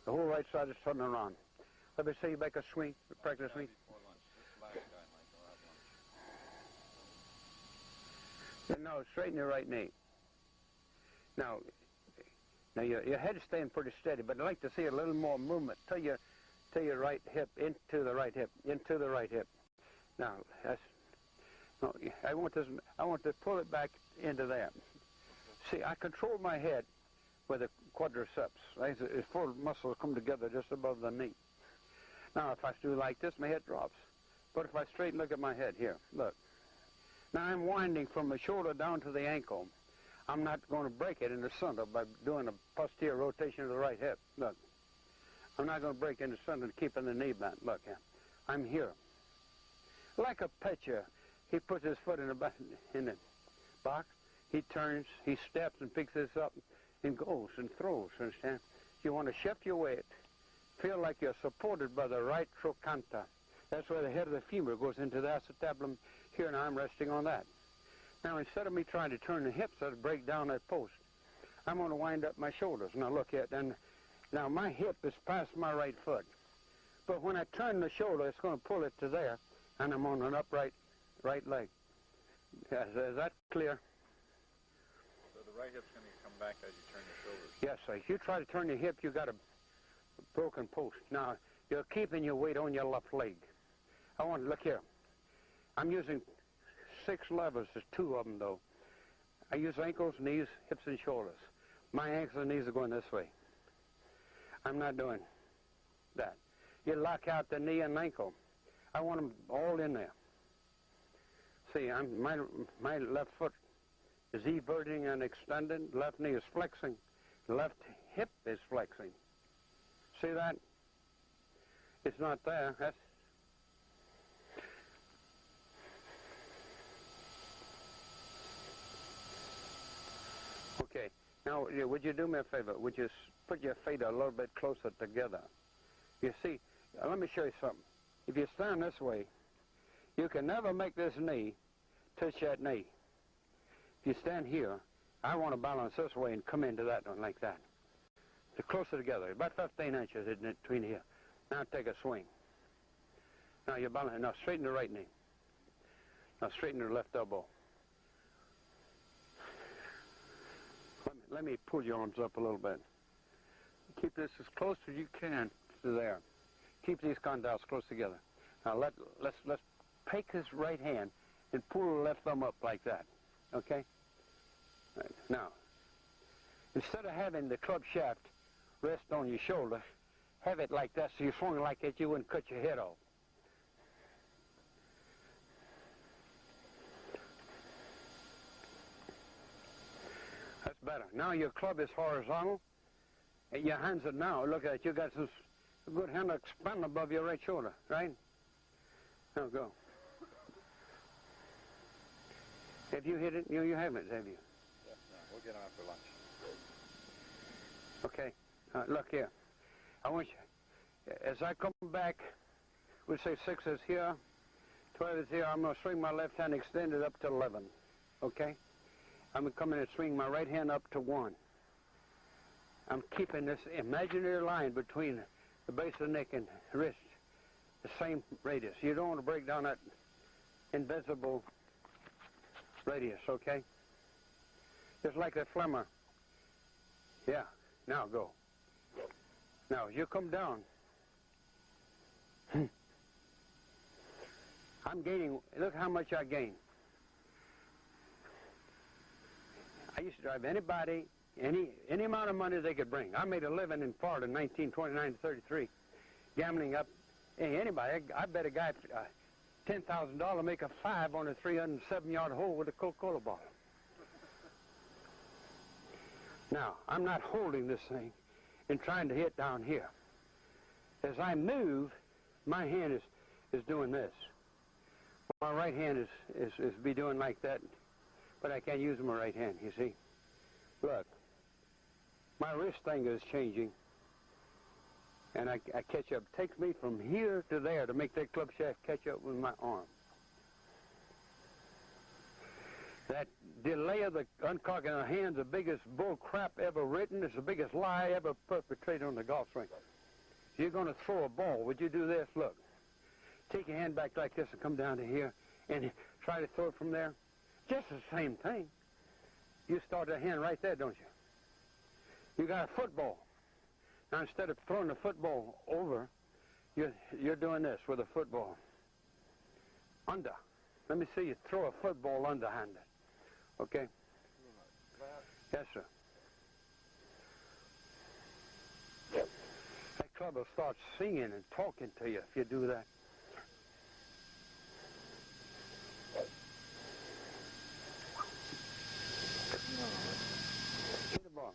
The whole right side is turning around. Let me see you make a swing, practice swing. No, straighten your right knee. Now your head is staying pretty steady, but I'd like to see a little more movement to your right hip, into the right hip, into the right hip. Now that's no. I want to pull it back into there. See, I control my head with the quadriceps. The full muscles come together just above the knee. Now, if I do like this, my head drops. But if I straighten, look at my head here. Look. Now I'm winding from the shoulder down to the ankle. I'm not going to break it in the center by doing a posterior rotation of the right hip. Look. I'm not going to break in the center keeping the knee bent. Look here. I'm here. Like a pitcher, he puts his foot in the box. He turns, he steps and picks this up and goes and throws, understand? You want to shift your weight. Feel like you're supported by the right trochanter. That's where the head of the femur goes into the acetabulum here, and I'm resting on that. Now, instead of me trying to turn the hips or break down that post, I'm going to wind up my shoulders. Now, look at it. Now, my hip is past my right foot. But when I turn the shoulder, it's going to pull it to there, and I'm on an upright right leg. Is that clear? So the right hip's going to come back as you turn your shoulders? Yes, sir. If you try to turn your hip, you got a broken post. Now, you're keeping your weight on your left leg. I want to look here. I'm using 6 levers. There's 2 of them, though. I use ankles, knees, hips, and shoulders. My ankles and knees are going this way. I'm not doing that. You lock out the knee and ankle. I want them all in there. See, my left foot is everting and extending. Left knee is flexing. Left hip is flexing. See that? It's not there. That's okay. Now, would you do me a favor? Would you put your feet a little bit closer together? You see, let me show you something. If you stand this way, you can never make this knee touch that knee. If you stand here, I want to balance this way and come into that one like that. They're closer together, about 15 inches in between here. Now take a swing. Now you balance. Now straighten the right knee. Now straighten the left elbow. Let me pull your arms up a little bit. Keep this as close as you can to there. Keep these condyles close together. Now let's take his right hand and pull the left thumb up like that. Okay? Right. Now, instead of having the club shaft rest on your shoulder, have it like that so you swung like that, you wouldn't cut your head off. That's better. Now your club is horizontal. And your hands are now, look at it, you got some good hand expand above your right shoulder, right? Now go. Have you hit it? You haven't, have you? Yeah, no, we'll get on for lunch. Okay. Look here. I want you, as I come back, we'll say 6 is here, 12 is here. I'm going to swing my left hand extended up to 11. Okay? I'm going to come in and swing my right hand up to 1. I'm keeping this imaginary line between the base of the neck and wrist the same radius. You don't want to break down that invisible radius, okay? Just like that flemmer. Yeah, now go. Now, as you come down, I'm gaining, look how much I gain. I used to drive anybody, any amount of money they could bring. I made a living in Florida in 1929 to 33, gambling up. Hey, anybody, I bet a guy $10,000 make a 5 on a 307-yard hole with a Coca-Cola bottle. Now, I'm not holding this thing and trying to hit down here. As I move, my hand is doing this. My right hand is be doing like that, but I can't use my right hand, you see. Look, my wrist finger is changing, and I catch up. It takes me from here to there to make that club shaft catch up with my arm. That delay of the uncocking of the hands, the biggest bull crap ever written. It's the biggest lie ever perpetrated on the golf swing. you're going to throw a ball. Would you do this? Look. Take your hand back like this and come down to here and try to throw it from there. Just the same thing. You start the hand right there, don't you? You got a football. Now, instead of throwing the football over, you're doing this with a football. Under. Let me see you throw a football underhanded. Okay? Yes, sir. That club will start singing and talking to you if you do that. Hit the ball.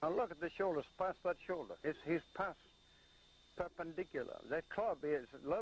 Now look at the shoulders, past that shoulder. He's past perpendicular. That club is low.